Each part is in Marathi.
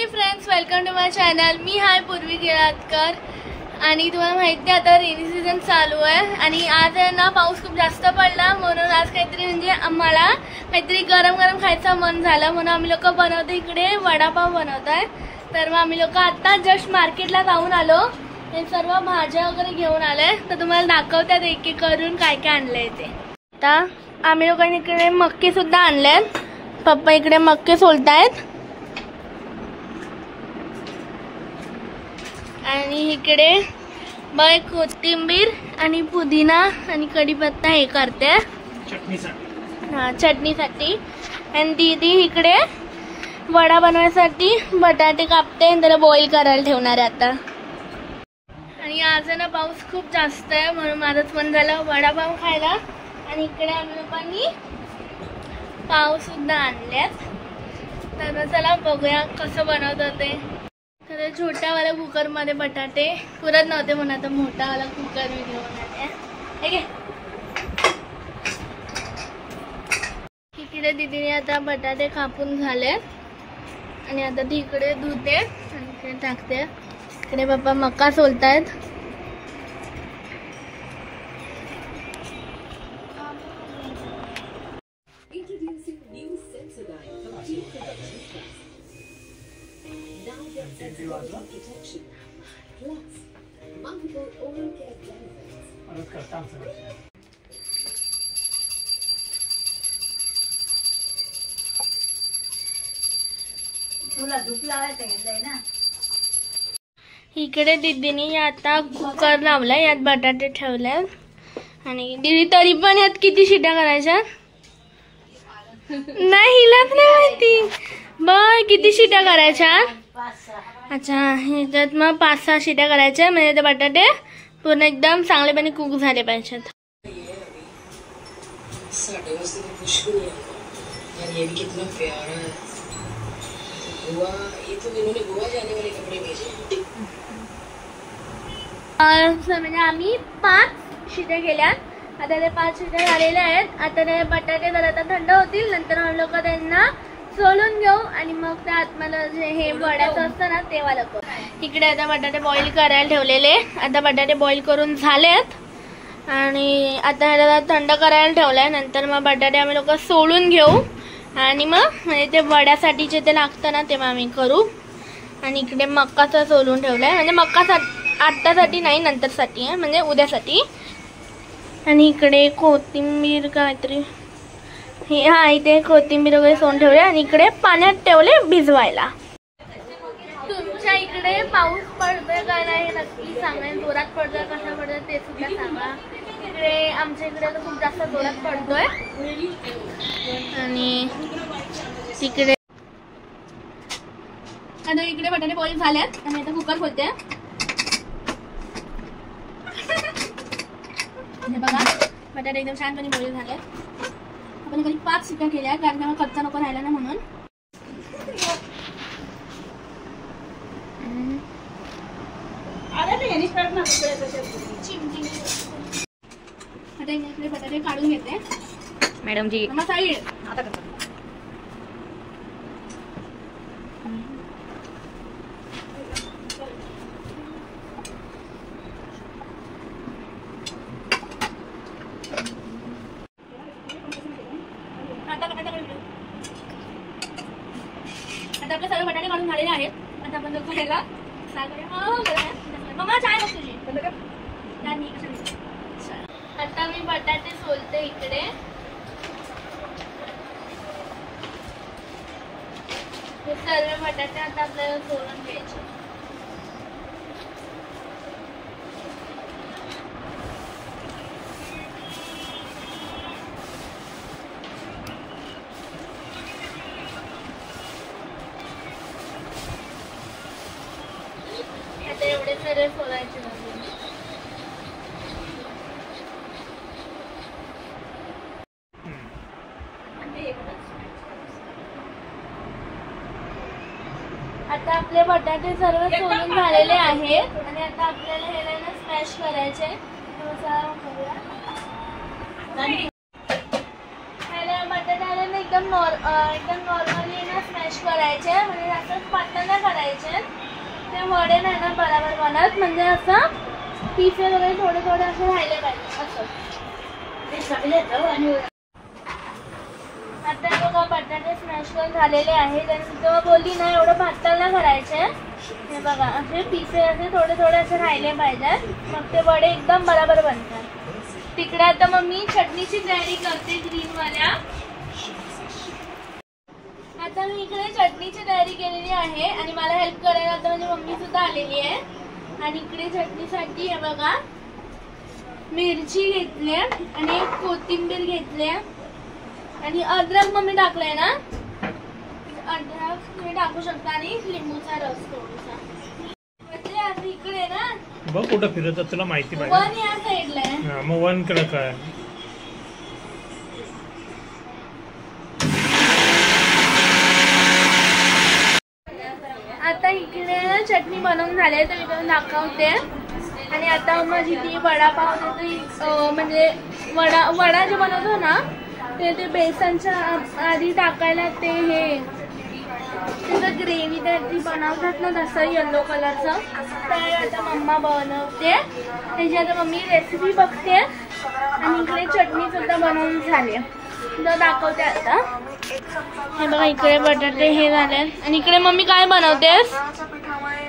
High friends, welcome to my channel. मी हाय पूर्वी गिळातकर आणि तुम्हाला माहिती आहे आता रेनी सीजन चालू आहे आणि आज आहे ना पाऊस खूप जास्त पडला म्हणून आज काहीतरी म्हणजे आम्हाला काहीतरी गरम गरम खायचं मन झालं म्हणून आम्ही लोक बनवतो इकडे वडापाव बनवताय। तर मग आम्ही लोक आता जस्ट मार्केटला जाऊन आलो, हे सर्व भाज्या वगैरे घेऊन आले तर तुम्हाला दाखवतात एक एक करून काय काय आणलंय ते। आता आम्ही लोकांनी इकडे मक्के सुद्धा आणलेत, पप्पा इकडे मक्के सोलतायत आणि इकडे बाय कोथिंबीर आणि पुदिना आणि कढीपत्ता हे करते चटणीसाठी। आणि दीदी इकडे वडा बनवण्यासाठी बटाटे कापते आणि त्याला बॉईल करायला ठेवणार आहे आता। आणि आज ना पाऊस खूप जास्त आहे म्हणून माझंच मन झालं वडापाव खायला आणि इकडे आम्ही लोकांनी पाव सुद्धा आणल्यात। तर चला बघूया कसं बनवतात ते। तर छोटावाला कुकर मध्ये बटाटे पुरत नव्हते म्हणून आता मोठावाला कुकर मी घेऊन आले। इकडे दीदीने आता बटाटे कापून झाले आणि आता ती इकडे धुते आणि इकडे टाकते। इकडे पप्पा मका सोलतायत। इकडे दीदीने आता कुकर लावलाय, यात बटाटे ठेवल्यात आणि दीदी तरी पण यात किती शिट्या करायच्या नाही हिलाच नाही माहिती। बघ किती शिट्या करायच्या। अच्छा, ह्याच्यात मग 5-6 शिट्या करायच्या म्हणजे ते बटाटे पूर्ण एकदम चांगलेपणे कुक झाले पाहिजेत। ये भी कितना प्यारा है। गोवा, ये तो इन्होंने गोवा जाने वाले कपड़े भेजे। म्हणजे आम्ही 5 शिट्या केल्या, आता ते 5 शिट्या झालेल्या आहेत। आता ते बटाटे जर आता थंड होतील नंतर आम्ही लोक त्यांना सोलून घेऊ आणि मग त्या आतमध्ये जे हे वड्याचं असतं ना ते वाला करू। इकडे आता बटाटे बॉईल करायला ठेवलेले, आता बटाटे बॉईल करून झालेत आणि आता ह्याला थंड करायला ठेवलंय। नंतर मग बटाटे आम्ही लोक सोलून घेऊ आणि मग म्हणजे ते वड्यासाठी जे ते लागतं ना तेव्हा आम्ही करू। आणि इकडे मक्काचं सोलून ठेवलंय, म्हणजे मक्का आत्तासाठी नाही नंतरसाठी आहे, म्हणजे उद्यासाठी। आणि इकडे कोथिंबीर काहीतरी हा इथे कोथिंबीर वगैरे सोलून ठेवले आणि इकडे पाण्यात ठेवले भिजवायला। तुमच्या इकडे पाऊस पडतोय का नाही नक्की सांगा, जोरात पडतोय कसा पडतोय ते सुद्धा सांगा। इकडे आमच्या इकडे तर खूप जास्त जोरात पडतोय आणि तिकडे आता इकडे बटाटे बॉईल झाल्यात आणि आता कुकर खोलते। बघा बटाटे एकदम छानपणे बॉईल झाले। आपण कधी 5 शिट्या केल्या कारण मग कच्चा नको राहिला ना म्हणून। आता इकडे बटाटे काढून घेते मॅडम जी। साईड आता आपले सर्व बटाटे काढून झालेले आहेत। आता आपण जर खायला मम्मा चाय बघ तुझी। आता मी बटाटे सोलते इकडे। हे सर्व बटाटे आता आपल्याला सोलून घ्यायचे। एवढे सारे सोलायचे आता आपले बटाटे सर्व सोलून झालेले आहेत आणि आता आपल्याला हे ना स्मॅश करायचे। बटाट्याला एकदम नॉर्मली ना स्मॅश स्मॅश करायचे, म्हणजे असं पातळ नाही करायचे, ते वडे नाही ना बरोबर बनत, म्हणजे असं पीसेस वगैरे थोडे थोडे असे राहिले पाहिजे असं. आता बघा बटाटे स्मॅश करून झालेले आहेत आणि तेव्हा बोलली ना एवढं पातळ नाही करायचे. हे बघा असे पीसेस असे थोडे थोडे असे राहिले पाहिजेत, मग ते वडे एकदम बरोबर बनतात. तिकडे आता मम्मी चटणीची तयारी करते ग्रीनवाल्या. आता मी इकडे चटणीची तयारी केलेली आहे आणि मला हेल्प करायला आता माझी मम्मी सुद्धा आलेली आहे. आणि इकडे चटणीसाठी हे बघा मिरची घेतली आणि कोथिंबीर घेतली आणि अद्रक मम्मी टाकलंय ना, अद्रक तुम्ही टाकू शकता आणि लिंबूचा रस थोडासा. म्हणजे आता इकडे ना बघ कुठं फिरत तुला माहिती पाहिजे. वन या साईडला आहे. मग वन कडे काय आता इकडे चटणी बनवून झाली तर मी तुम्हाला दाखवते. आणि आता माझी ती वडापाव म्हणजे वडा जे बनवतो ना ते बेसनच्या आधी टाकायला ते हे त्याचं ग्रेव्ही ती बनवतात ना तसं येलो कलरचं, तर आता मम्मा बनवते. त्याची आता मम्मी रेसिपी बघते आणि इकडे चटणी सुद्धा बनवून झाली तर दाखवते आता. हे बघा इकडे बटाटे हे झाले आणि इकडे मम्मी काय बनवतेस?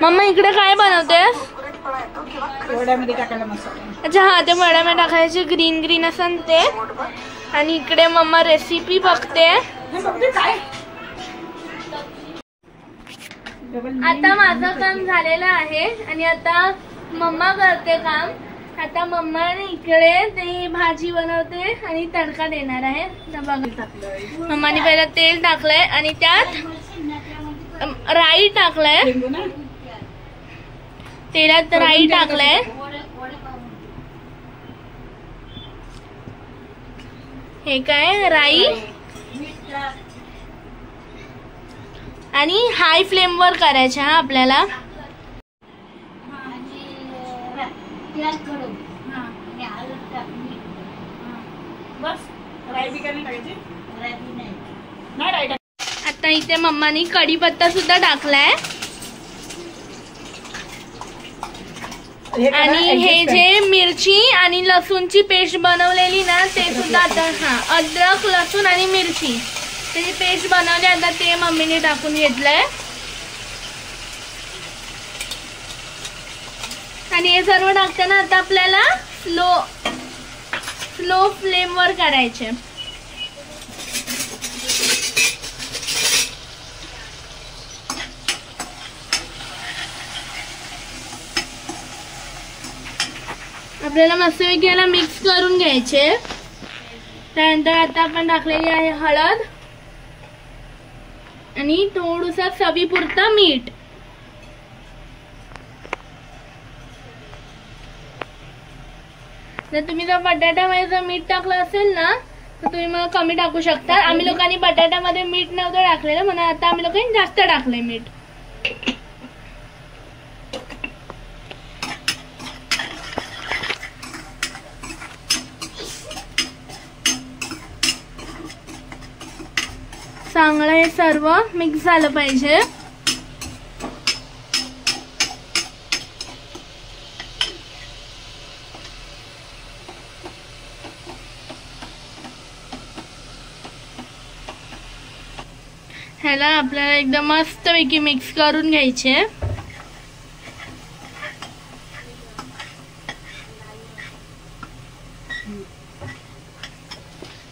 मम्मा इकडे काय बनवतेस? वड्यामध्ये टाकायला मसाला. अच्छा हा, ते वड्यामध्ये टाकायचे ग्रीन ग्रीन असं ते. आणि इकडे मम्मा रेसिपी बघते. आता माझं काम झालेलं आहे आणि आता मम्मा करते काम. आता मम्माने इकडे ते भाजी बनवते आणि तडका देणार आहे. मम्माने पहिला तेल टाकलंय आणि त्यात राई टाकलंय, तेलात राई टाकलंय हे काय राई आणि हाय फ्लेम वर करायचं हा आपल्याला. आता इथे मम्मानी कढीपत्ता सुद्धा टाकलाय आणि हे जे मिरची आणि लसूणची पेस्ट बनवलेली ना ते सुद्धा आता हा अद्रक लसूण आणि मिरची त्याची पेस्ट बनवली आता ते मम्मीने टाकून घेतलंय. आणि हे सर्व टाकताना आता आपल्याला स्लो फ्लेम वर करायचे. आपल्याला मस्तपैकी याला मिक्स करून घ्यायचे. त्यानंतर आता आपण टाकलेली आहे हळद आणि थोडंसं चवीपुरतं मीठ. जर तुम्ही जर बटाट्यामध्ये जर मीठ टाकलं असेल ना तर तुम्ही मग कमी टाकू शकता. आम्ही लोकांनी बटाट्यामध्ये मीठ नव्हतं टाकलेलं म्हणून आता आम्ही लोकांनी जास्त टाकलंय मीठ. चांगलं हे सर्व मिक्स झालं पाहिजे. ह्याला आपल्याला एकदम मस्तपैकी मिक्स करून घ्यायचे.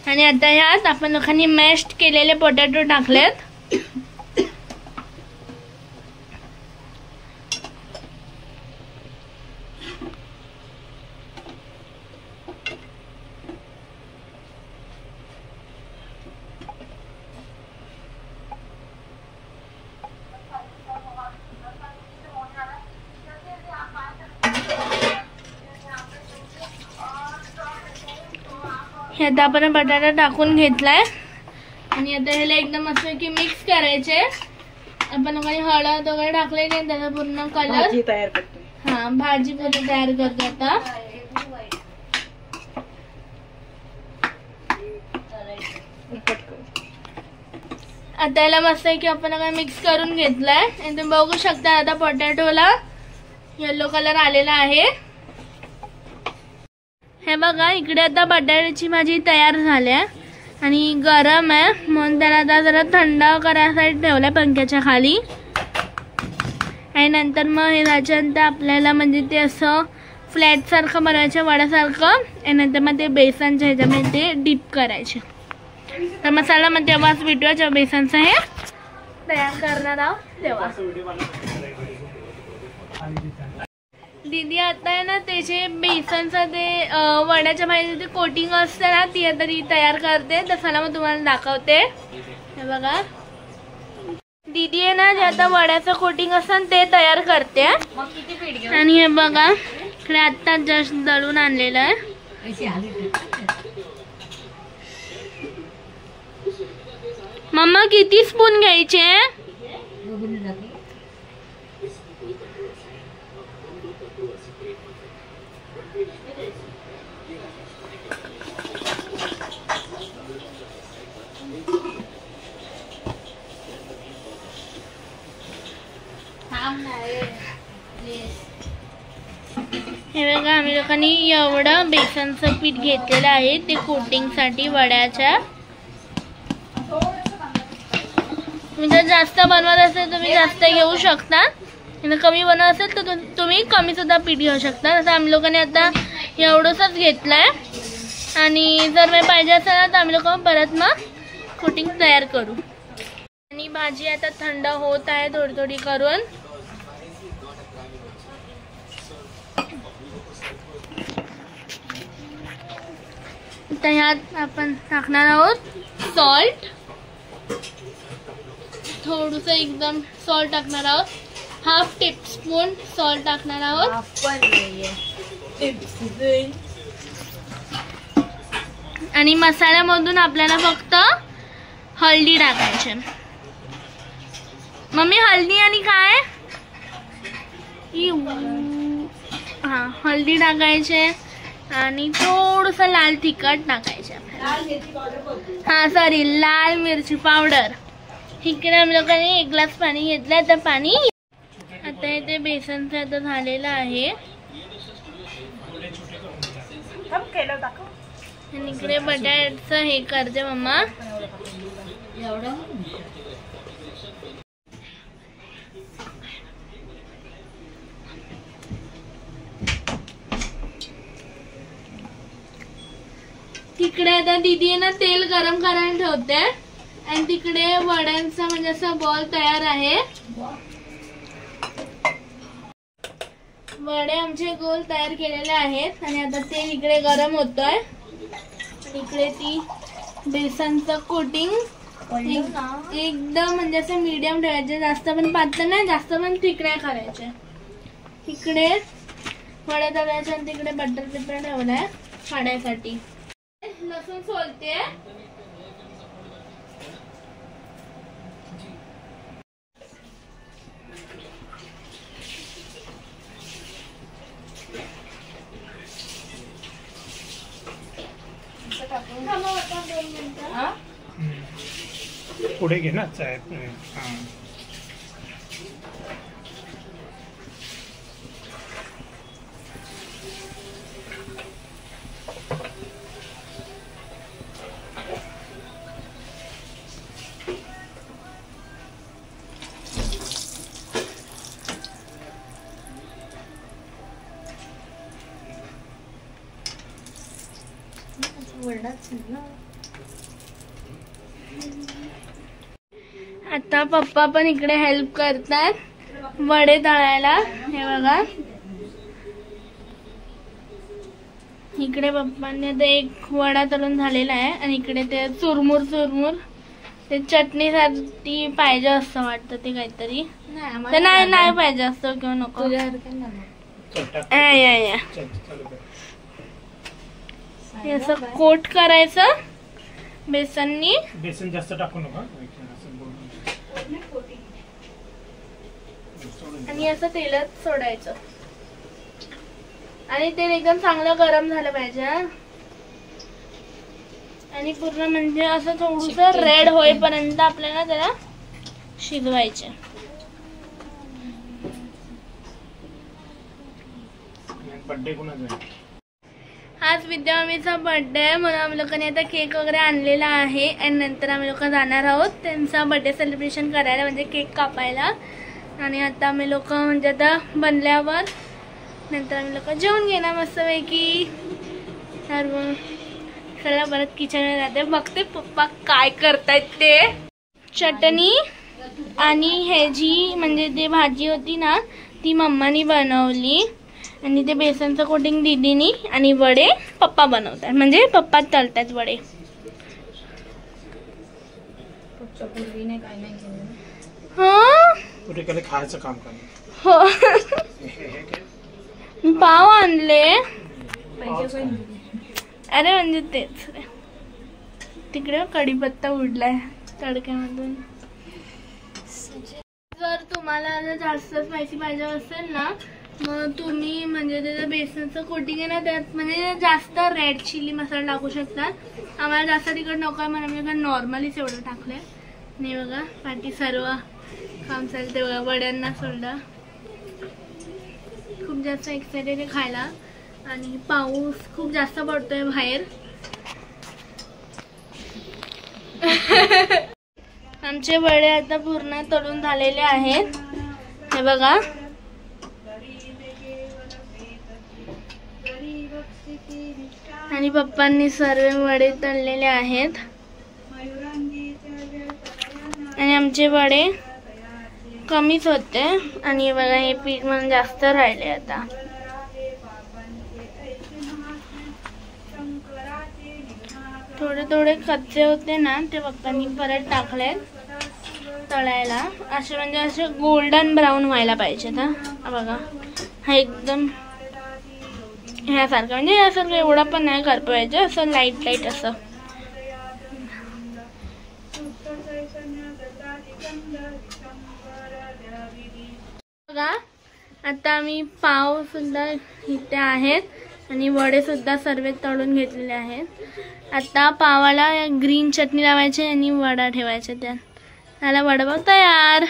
आणि आता ह्यात आपण लोकांनी मॅश्ड केलेले पोटॅटो टाकलेत. आता आपण बटाटा टाकून घेतलाय आणि आता ह्याला एकदम मस्तपैकी मिक्स करायचे. आपण काही हळद वगैरे टाकलेली आहे त्याचा पूर्ण कलर तयार करतो. हा भाजी पूर्ण तयार करतो आता. आता याला मस्त आहे की आपण मिक्स करून घेतलाय आणि तुम्ही बघू शकता आता पोटॅटोला येलो कलर आलेला आहे। हे बघा इकडे आता बटाट्याची भाजी तयार झाली आहे आणि गरम आहे म्हणून त्याला आता जरा थंड करायसाठी ठेवलंय पंख्याच्या खाली आणि नंतर मग हे त्याच्यानंतर आपल्याला म्हणजे ते असं फ्लॅट सारखं बनवायचं वड्यासारखं आणि नंतर मग ते बेसनच्या ह्याच्यामध्ये ते डीप करायचे। तर मसाला मग तेव्हाच भेटूया जेव्हा बेसनचं हे तयार करणार आहोत तेव्हा। दीदी आता आहे ना त्याचे बेसनचं ते वड्याच्या भाजीचं ते कोटिंग असते ना ती आता ती तयार करते तर चला मग तुम्हाला दाखवते। हे बघा दीदी आहे ना जे आता वड्याचं कोटिंग असतं ते तयार करते आणि हे बघा इकडे आता जस्ट दळून आणलेलं आहे। मम्मा किती स्पून घ्यायचे? हे बघा आम्ही लोकांनी एवढं बेसनचं पीठ घेतलेलं आहे ते कोटिंगसाठी वड्याच्या। तुम्ही जर जास्त बनवत असेल तुम्ही जास्त घेऊ शकता आणि कमी बनवत असेल तर तुम्ही कमी सुद्धा पीठ घेऊ शकता। तसं आम्ही लोकांनी आता एवढंच घेतलंय आणि जर मी पाहिजे असेल ना तर आम्ही लोक परत मग कोटिंग तयार करू। आणि भाजी आता थंड होत आहे थोडी थोडी करून। तर ह्यात आपण टाकणार आहोत सॉल्ट, थोडस एकदम सॉल्ट टाकणार आहोत, हाफ टीस्पून सॉल्ट टाकणार आहोत आणि मसाल्यामधून आपल्याला फक्त हळदी टाकायची। मम्मी हळदी आणि काय हा हळदी टाकायचे आणि थोडस लाल तिखट टाकायचे हा सॉरी लाल मिरची पावडर। इकडे आम्ही लोकांनी 1 ग्लास पाणी घेतलंय तर पाणी आता इथे बेसनचं आता झालेलं आहे आणि इकडे बटाट्याचं हे करते मम्मा। तिकडे आता दीदी ना तेल गरम करायला ठेवते आणि तिकडे वड्यांचा म्हणजे असा बॉल तयार आहे। वडे आमचे गोल तयार केलेले आहेत आणि आता तेल इकडे गरम होतोय आणि इकडे ती बेसनचं कोटिंग एकदम म्हणजे असं मीडियम ठेवायचे, जास्त पण पातळ नाही जास्त पण थिक नाही करायचे। इकडे वडे तळायचे आणि तिकडे बटर पेपर ठेवलाय खाण्यासाठी। लसूण सोलते पुढे घे ना चाय। आता पप्पा पण इकडे हेल्प करतात वडे तळायला। हे बघा इकडे पप्पांनी आता एक वडा तळून झालेला आहे आणि इकडे ते चुरमुर चुरमुर ते चटणीसाठी पाहिजे असं वाटतं ते काहीतरी नाही पाहिजे असतं किंवा नको हे असं कोट करायचं बेसननी। बेसन जास्त टाकू नका आणि असं तेलात सोडायचं आणि तेल एकदम चांगलं गरम झालं पाहिजे। आणि पूर्ण म्हणजे असं थोडंसं रेड होईपर्यंत आपल्याला त्याला शिजवायचे. बर्थडे कोणाचा आहे? आज विद्याममीचा बर्थडे आहे म्हणून आम्ही लोकांनी आता केक वगैरे आणलेला आहे आणि नंतर आम्ही लोक जाणार आहोत त्यांचा बर्थडे सेलिब्रेशन करायला, म्हणजे केक कापायला. आणि आता आम्ही लोक म्हणजे आता बनल्यावर नंतर आम्ही लोक जेवण घेणार मस्तपैकी. तर मग चला परत किचनमध्ये जाते, बघते पप्पा काय करतायत ते. चटणी आणि हे जी म्हणजे ते भाजी होती ना ती मम्मानी बनवली आणि ते बेसनचं कोटिंग दीदीनी आणि वडे पप्पा बनवतात, म्हणजे पप्पा तळतात वडे. खायचं काम कर. हो पाव आणले. अरे म्हणजे तेच तिकडे कढीपत्ता उडलाय तडक्यामधून. जर तुम्हाला जास्त स्पायसी पाहिजे असेल ना मग तुम्ही म्हणजे त्याचं बेसनचं कोटिंग आहे ना त्यात म्हणजे जास्त रेड चिली मसाला टाकू शकता. आम्हाला जास्त तिखट नको आहे म्हणून मी नॉर्मलीच एवढं टाकलंय. नाही बघा पाठी सर्व काम चालते बघा. वड्यांना सोडा खूप जास्त एक्साइटेड आहे खायला आणि पाऊस खूप जास्त पडतोय बाहेर. आमचे वडे आता पूर्ण तळून झालेले आहेत हे बघा. आणि पप्पांनी सर्व वडे तळलेले आहेत आणि आमचे वडे कमीच होते आणि बघा हे पीठ म्हणून जास्त राहिले. आता थोडे थोडे कच्चे होते ना ते पप्पांनी परत टाकले तळायला. असे म्हणजे असे गोल्डन ब्राऊन व्हायला पाहिजेत. हा बघा हा एकदम ह्यासारखं म्हणजे यासारखं एवढं पण नाही करपायचं, असं लाईट लाईट असं. बघा आता आम्ही पाव सुद्धा इथे आहेत आणि वडे सुद्धा सर्व तळून घेतलेले आहेत. आता पावाला ग्रीन चटणी लावायची आणि वडा ठेवायचा त्यात. त्याला वडापाव तयार.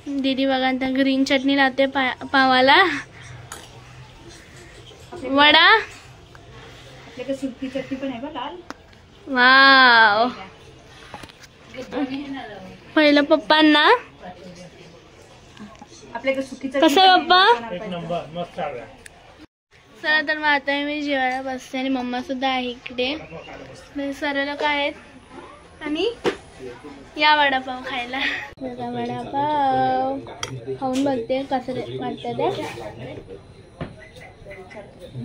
दीदी बघा आता ग्रीन चटणी लावते पावाला. वडा सुकी चटणी पण आहे बघ लाल. वाव. पहिलं पप्पांना कसं पप्पा एक नंबर मस्त चालू आहे. चला तर मग आता मी जेवायला बसते आणि मम्मा सुद्धा आहे इकडे. सर्व लोक आहेत आणि या वडापाव खायला. वडापाव खाऊन बघते कसं वाटतं ते.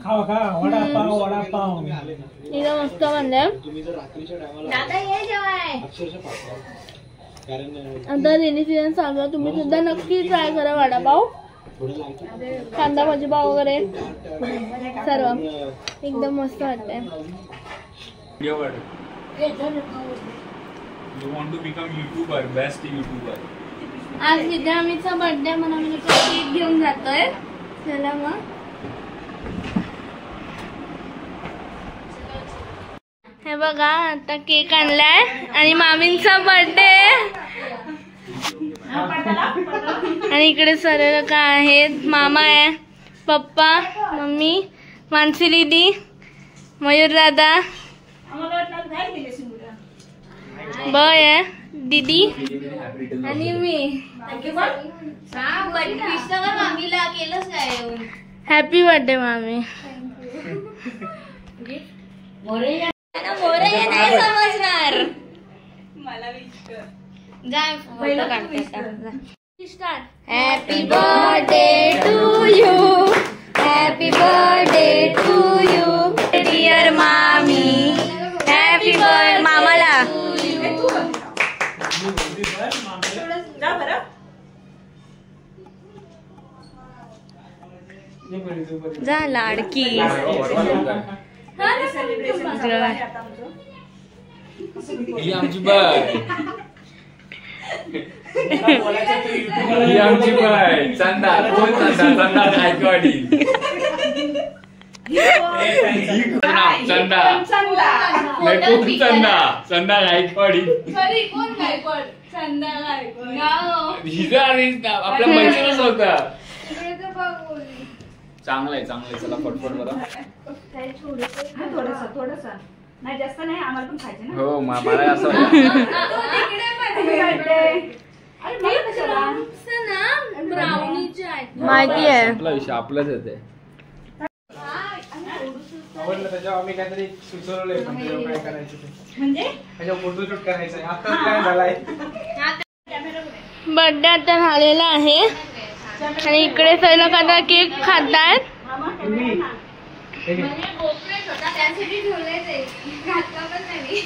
खावा खा वडापाव वडापाव एकदम मस्त बनलंय. आता रेनी सीझन चालू आहे, तुम्ही सुद्धा नक्की ट्राय करा वडापाव, कांदा भाजी पाव वगैरे सर्व एकदम मस्त वाटतंय. आज विद्यामीचा बर्थडे म्हणून आम्ही केक घेऊन जातोय. चला मग हे बघा आता केक आणलाय आणि मामींचा बर्थडे आणि इकडे सर्व लोक आहेत. मामा आहे, पप्पा, मम्मी, मानसी दीदी, मयूर दादा, बय आहे, दीदी आणि मी. हॅपी बर्थडे मामी. नाही समजणार. Happy birthday to you, happy birthday to you dear मामी. हॅपी बर्थडे मामाला. जा लाडकी. ही आमची बाय, ही आमची बाय. चंदा कोण? चंदा चंदा गायकवाडी. चंदा नाही कोण चंदा गायकवाडी कोण गायकवाड चंदा गायकवाड हिजा आणि आपल्या मैत्रीणच होता. चांगलंय चला फटफट बरं. थोडंसं नाही जास्त नाही आम्हाला पण खायचं ना. हो मला असं माहिती आहे आपला विषय आपलाच येते. आवडलं त्याच्यावर आम्ही काहीतरी सुचवलंय पण त्याच्यावर काय करायचं ते. म्हणजे त्याच्यावर फोटोशूट करायचं आहे. आता काय झालाय बर्थडे आता झालेला आहे आणि इकडे सर्व लोक आता केक खातात. तुम्ही हे घे. त्यासाठी ठेवलंय ते घातला पण नाही.